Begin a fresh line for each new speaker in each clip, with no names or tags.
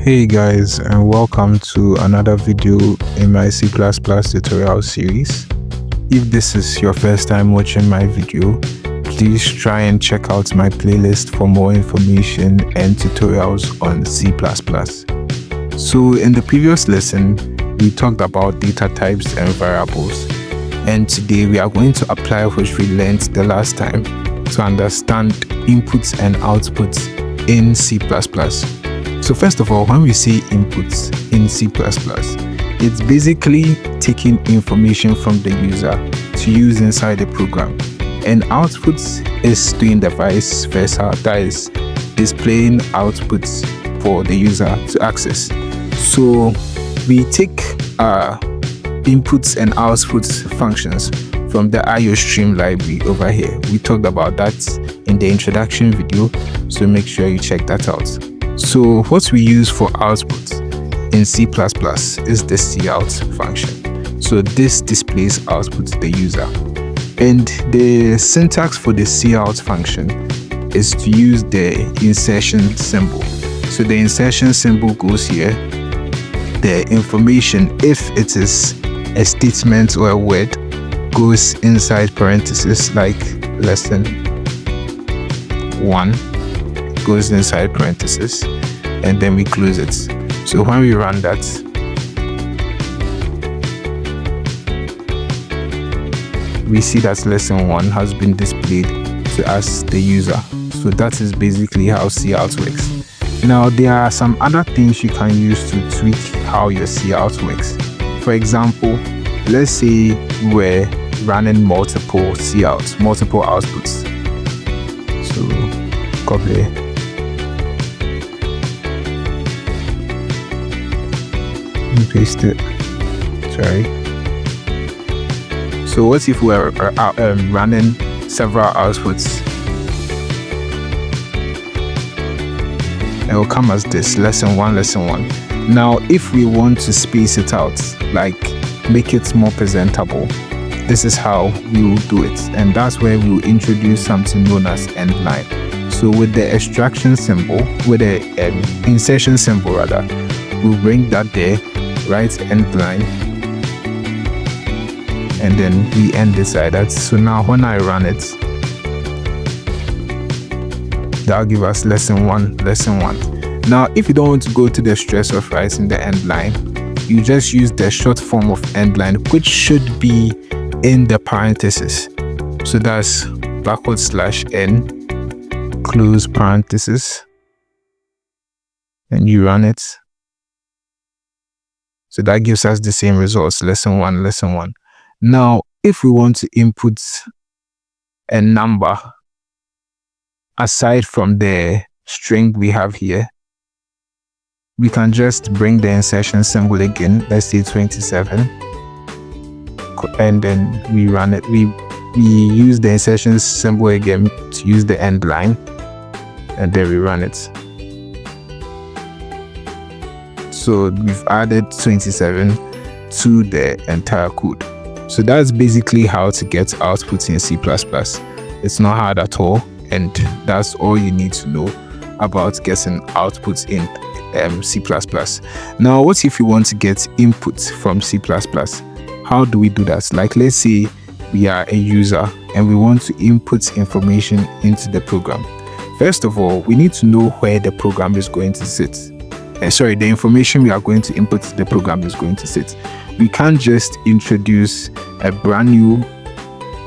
Hey guys, and welcome to another video in my C++ tutorial series. If this is your first time watching my video, please try and check out my playlist for more information and tutorials on C++. So in the previous lesson, we talked about data types and variables, and today we are going to apply what we learned the last time to understand inputs and outputs in C++. So first of all, when we say inputs in C++, it's basically taking information from the user to use inside the program. And outputs is doing the vice versa, that is displaying outputs for the user to access. So we take inputs and outputs functions from the IOStream library over here. We talked about that in the introduction video, so make sure you check that out. So what we use for output in C++ is the cout function. So this displays output to the user. And the syntax for the cout function is to use the insertion symbol. So the insertion symbol goes here. The information, if it is a statement or a word, goes inside parentheses, like lesson 1 goes inside parentheses, and then we close it. So when we run that, we see that lesson 1 has been displayed to us, the user. So that is basically how cout works. Now there are some other things you can use to tweak how your cout works. For example, let's say we're running multiple outputs. So copy. Paste it. Sorry. So what if we're running several outputs? It will come as this: lesson 1. Now if we want to space it out, like make it more presentable, this is how we will do it, and that's where we will introduce something known as endline. So with the extraction symbol, with the insertion symbol rather, we'll bring that there, write end line, and then we end beside that. So now when I run it, that'll give us lesson 1. Now if you don't want to go to the stress of writing the end line, you just use the short form of end line, which should be in the parentheses. So that's /n close parenthesis, and you run it. So that gives us the same results, lesson 1. Now, if we want to input a number aside from the string we have here, we can just bring the insertion symbol again, let's say 27, and then we run it. We use the insertion symbol again to use the end line, and then we run it. So we've added 27 to the entire code. So that's basically how to get outputs in C++. It's not hard at all, and that's all you need to know about getting outputs in C++. Now, what if you want to get inputs from C++? How do we do that? Like, let's say we are a user and we want to input information into the program. First of all, we need to know where the program is going to sit. The information we are going to input to the program is going to sit. We can't just introduce a brand new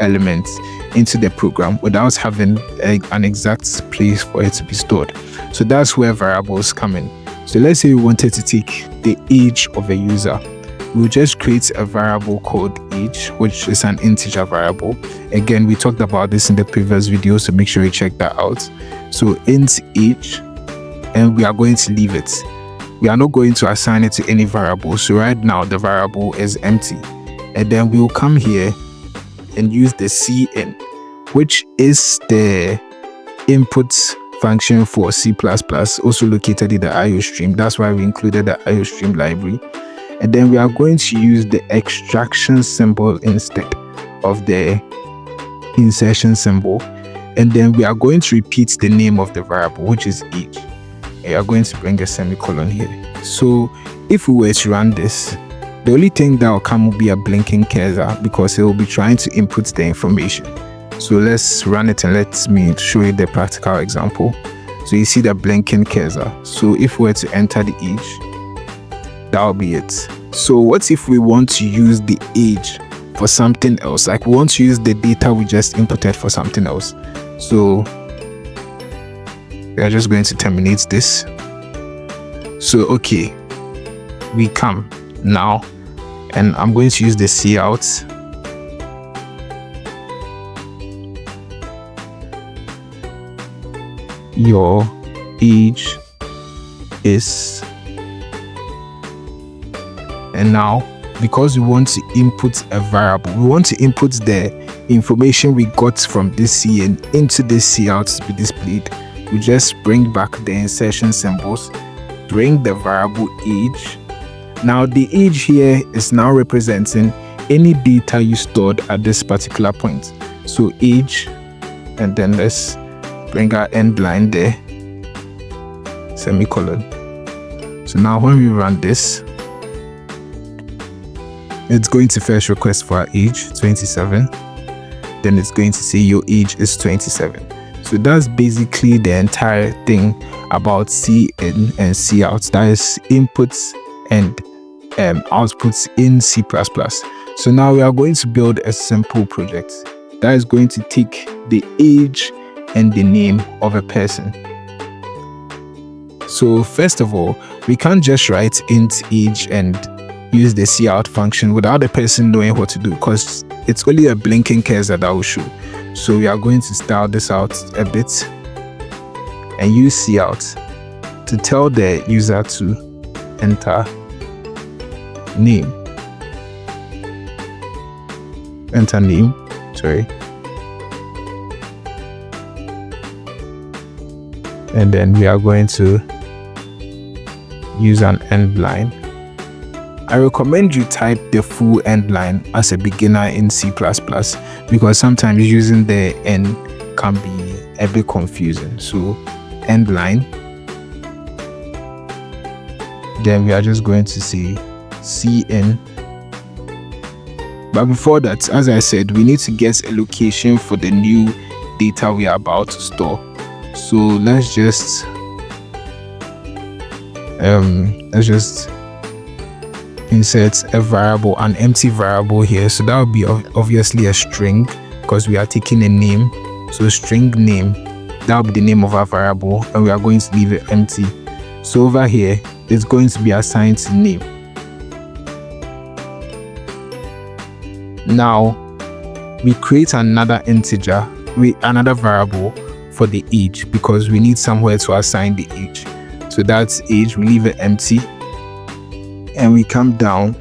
element into the program without having an exact place for it to be stored. So that's where variables come in. So let's say we wanted to take the age of a user. We'll just create a variable called age, which is an integer variable. Again, we talked about this in the previous video, so make sure you check that out. So int age, and we are going to leave it. We are not going to assign it to any variable. So right now the variable is empty, and then we will come here and use the cin, which is the input function for C++, also located in the IOStream. That's why we included the IOStream library. And then we are going to use the extraction symbol instead of the insertion symbol, and then we are going to repeat the name of the variable, which is age. you are going to bring a semicolon here. So if we were to run this, the only thing that will come will be a blinking cursor because it will be trying to input the information. So let's run it and let me show you the practical example. So you see the blinking cursor. So if we were to enter the age, that will be it. So what if we want to use the age for something else? Like we want to use the data we just inputted for something else. So we are just going to terminate this. So okay, we come now and I'm going to use the cout. Your age is, and now because we want to input a variable, we want to input the information we got from this cin into this cout to be displayed, we just bring back the insertion symbols, bring the variable age. Now the age here is now representing any data you stored at this particular point. So age, and then let's bring our end line there, semicolon. So now when we run this, it's going to first request for our age, 27. Then it's going to say your age is 27. So that's basically the entire thing about cin and cout. That is inputs and outputs in C++. So now we are going to build a simple project that is going to take the age and the name of a person. So first of all, we can't just write int age and use the cout function without the person knowing what to do, because it's only a blinking cursor that will show. So we are going to style this out a bit and use cout to tell the user to enter name. Enter name, sorry. And then we are going to use an end line. I recommend you type the full end line as a beginner in C++ because sometimes using the end can be a bit confusing. So end line. Then we are just going to say cin. But before that, as I said, we need to get a location for the new data we are about to store. So let's just insert a variable, an empty variable here. So that would be obviously a string because we are taking a name. So string name, that will be the name of our variable, and we are going to leave it empty. So over here, it's going to be assigned to name. Now we create another integer, another variable for the age because we need somewhere to assign the age. So that's age, we leave it empty. And we come down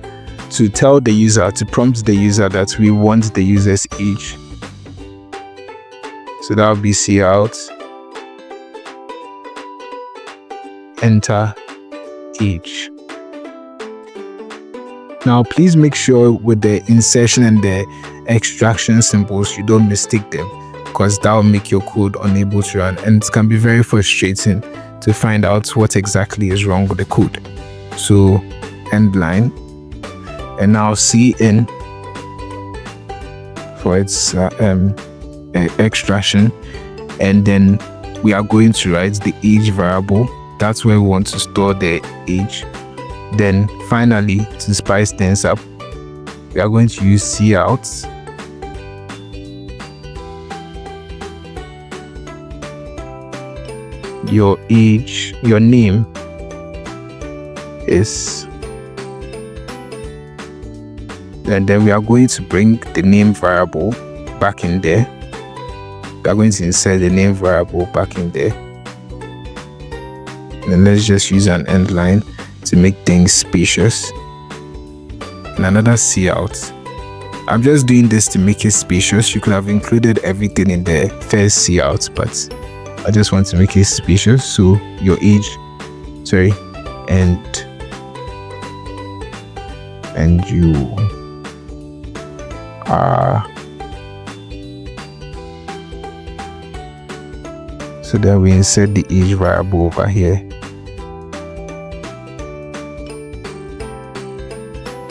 to tell the user, to prompt the user that we want the user's age. So that will be cout enter age. Now please make sure with the insertion and the extraction symbols you don't mistake them, because that will make your code unable to run, and it can be very frustrating to find out what exactly is wrong with the code. So end line, and now cin for its extraction, and then we are going to write the age variable. That's where we want to store the age. Then finally, to spice things up, we are going to use cout your age, your name is, and then we are going to bring the name variable back in there. We are going to insert the name variable back in there. And then let's just use an end line to make things spacious. And another cout. I'm just doing this to make it spacious. You could have included everything in the first cout, but I just want to make it spacious. So your age, sorry, and you are, so that we insert the age variable over here.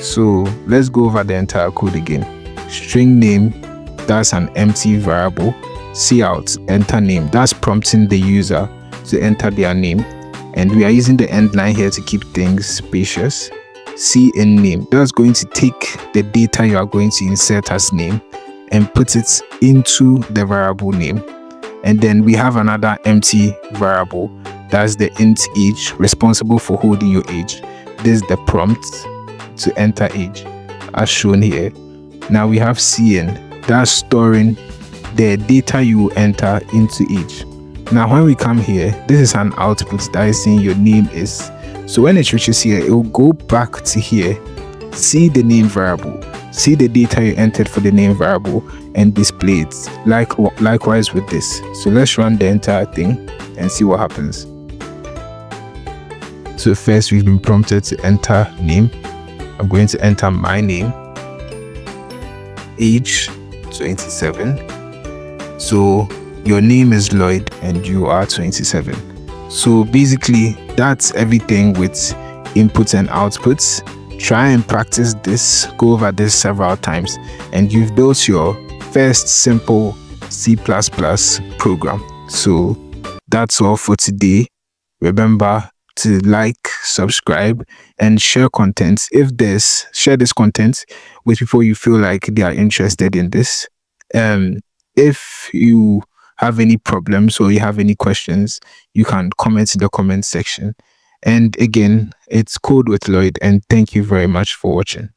So let's go over the entire code again. String name, that's an empty variable. Cout, enter name, that's prompting the user to enter their name, and we are using the end line here to keep things spacious. In name, that's going to take the data you are going to insert as name and put it into the variable name. And then we have another empty variable, that's the int age, responsible for holding your age. This is the prompt to enter age as shown here. Now we have cin, that's storing the data you enter into age. Now when we come here, this is an output that is saying your name is. So when it reaches here, it will go back to here, see the name variable, see the data you entered for the name variable, and display it. Likewise with this. So let's run the entire thing and see what happens. So first we've been prompted to enter name. I'm going to enter my name, age 27. So your name is Lloyd and you are 27. So basically that's everything with inputs and outputs. Try and practice this, go over this several times, and you've built your first simple C++ program. So that's all for today. Remember to like, subscribe, and share content. Share this content with people you feel like they are interested in this. If you have any problems or you have any questions, you can comment in the comment section. And again, it's Code with Lloyd, and thank you very much for watching.